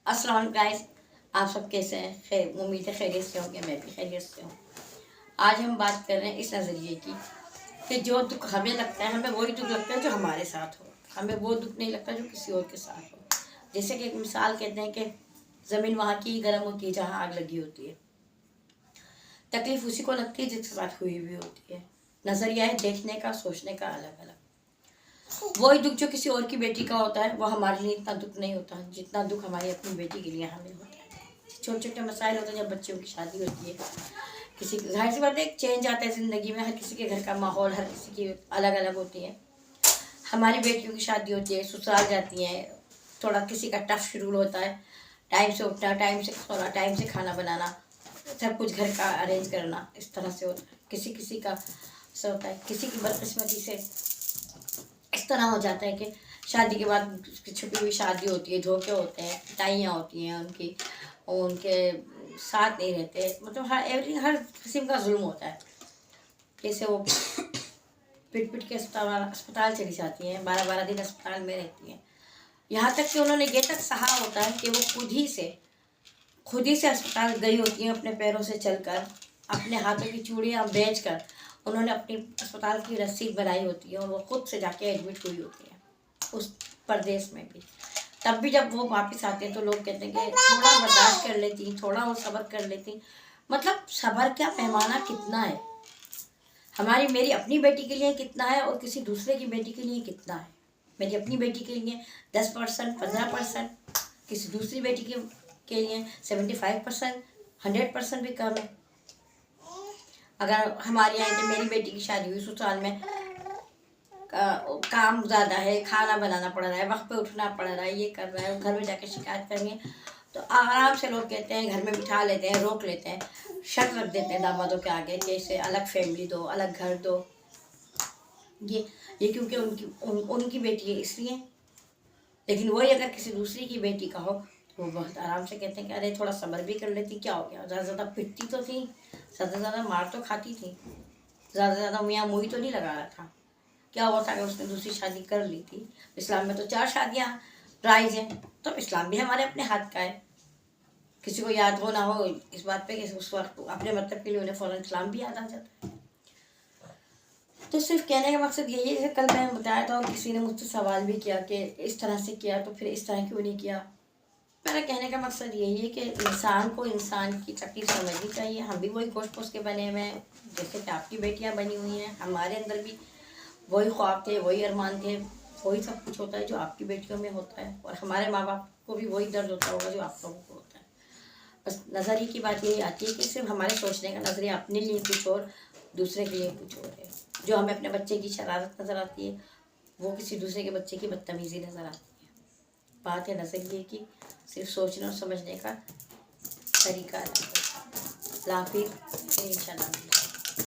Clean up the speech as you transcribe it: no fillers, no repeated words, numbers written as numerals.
अस्सलाम वालेकुम गाइस, आप सब कैसे हैं? खैर, उम्मीद है खैरियत से होंगे। मैं भी खैरियत से हूँ। आज हम बात कर रहे हैं इस नज़रिए की कि जो दुख हमें लगता है, हमें वही दुख लगता है जो हमारे साथ हो। हमें वो दुख नहीं लगता जो किसी और के साथ हो। जैसे कि एक मिसाल कहते हैं कि ज़मीन वहाँ की गर्म होती है जहाँ आग लगी होती है। तकलीफ़ उसी को लगती है जिसके साथ हुई भी होती है। नज़रिया है देखने का, सोचने का अलग अलग। वही दुख जो किसी और की बेटी का होता है वो हमारे लिए इतना दुख नहीं होता जितना दुख हमारी अपनी बेटी के लिए हमें होता है। छोटे छोटे मसाइल होते हैं जब बच्चों की शादी होती है, किसी जाहिर सी बात है एक चेंज आता है ज़िंदगी में। हर किसी के घर का माहौल, हर किसी की अलग अलग होती है। हमारी बेटियों की शादी होती है, ससुराल जाती हैं, थोड़ा किसी का टफ शेड्यूल होता है। टाइम से उठना, टाइम से सोना, टाइम से खाना बनाना, सब कुछ घर का अरेंज करना, इस तरह से होता है। किसी किसी का ऐसा होता है, किसी की बदकिस्मती से इस तरह हो जाता है कि शादी के बाद उसकी छुपी हुई शादी होती है, धोखे होते हैं, पिटाइयाँ होती हैं उनकी, और उनके साथ नहीं रहते। मतलब हर किस्म का जुल्म होता है। जैसे वो पिट पिट के अस्पताल चली जाती हैं, 12-12 दिन अस्पताल में रहती हैं। यहाँ तक कि उन्होंने ये तक सहा होता है कि वो खुद ही से अस्पताल गई होती हैं, अपने पैरों से चलकर, अपने हाथों की चूड़ियाँ बेचकर उन्होंने अपनी अस्पताल की रसीद बनाई होती है और वो खुद से जाके एडमिट हुई होती है उस प्रदेश में भी। तब भी जब वो वापस आते हैं तो लोग कहते हैं कि थोड़ा बर्दाश्त कर लेती, थोड़ा और सब्र कर लेती। मतलब सब्र क्या पैमाना कितना है, हमारी मेरी अपनी बेटी के लिए कितना है और किसी दूसरे की बेटी के लिए कितना है। मेरी अपनी बेटी के लिए 10%, 15%, किसी दूसरी बेटी के लिए 75%, 100% भी कम है। अगर हमारे यहाँ तो मेरी बेटी की शादी हुई ससुराल में, काम ज़्यादा है, खाना बनाना पड़ रहा है, वक्त पे उठना पड़ रहा है, ये कर रहा है, घर में जाके शिकायत करनी है, तो आराम से लोग कहते हैं, घर में बिठा लेते हैं, रोक लेते हैं, शर्त रख देते हैं दामादों के आगे कि इसे अलग फैमिली दो, अलग घर दो। ये क्योंकि उनकी बेटी है इसलिए। लेकिन वही अगर किसी दूसरी की बेटी का हो तो वो बहुत आराम से कहते हैं कि अरे थोड़ा सब्र भी कर लेती, क्या हो गया, ज़्यादा ज़्यादा पिटती तो थी, ज़्यादा से ज़्यादा मार तो खाती थी, ज़्यादा से ज़्यादा मियाँ मुई तो नहीं लगा रहा था, क्या हुआ था अगर उसने दूसरी शादी कर ली थी। इस्लाम में तो 4 शादियाँ राइज हैं, तो इस्लाम भी हमारे अपने हाथ का है। किसी को याद हो ना हो इस बात पे कि उस वक्त अपने मतलब के लिए उन्हें फ़ौरन इस्लाम भी याद आ जाता है। तो सिर्फ कहने का मकसद यही है, जैसे कल मैंने बताया था और किसी ने मुझसे सवाल भी किया कि इस तरह से किया तो फिर इस तरह क्यों नहीं किया। मेरा कहने का मकसद यही है कि इंसान को इंसान की तकलीफ समझनी चाहिए। हम भी वही गोश्त पोश के बने हुए हैं जैसे कि आपकी बेटियां बनी हुई हैं। हमारे अंदर भी वही ख्वाब थे, वही अरमान थे, वही सब कुछ होता है जो आपकी बेटियों में होता है, और हमारे माँ बाप को भी वही दर्द होता होगा जो आप लोगों को होता है। बस नज़रिए की बात यही आती है कि सिर्फ हमारे सोचने का नज़रिया अपने लिए कुछ और, दूसरे के लिए कुछ और है। जो हमें अपने बच्चे की शरारत नज़र आती है वो किसी दूसरे के बच्चे की बदतमीज़ी नज़र आती है। बात है नज़रिए की, सिर्फ सोचने और समझने का तरीका अलग है। लाफिर इंशाल्लाह।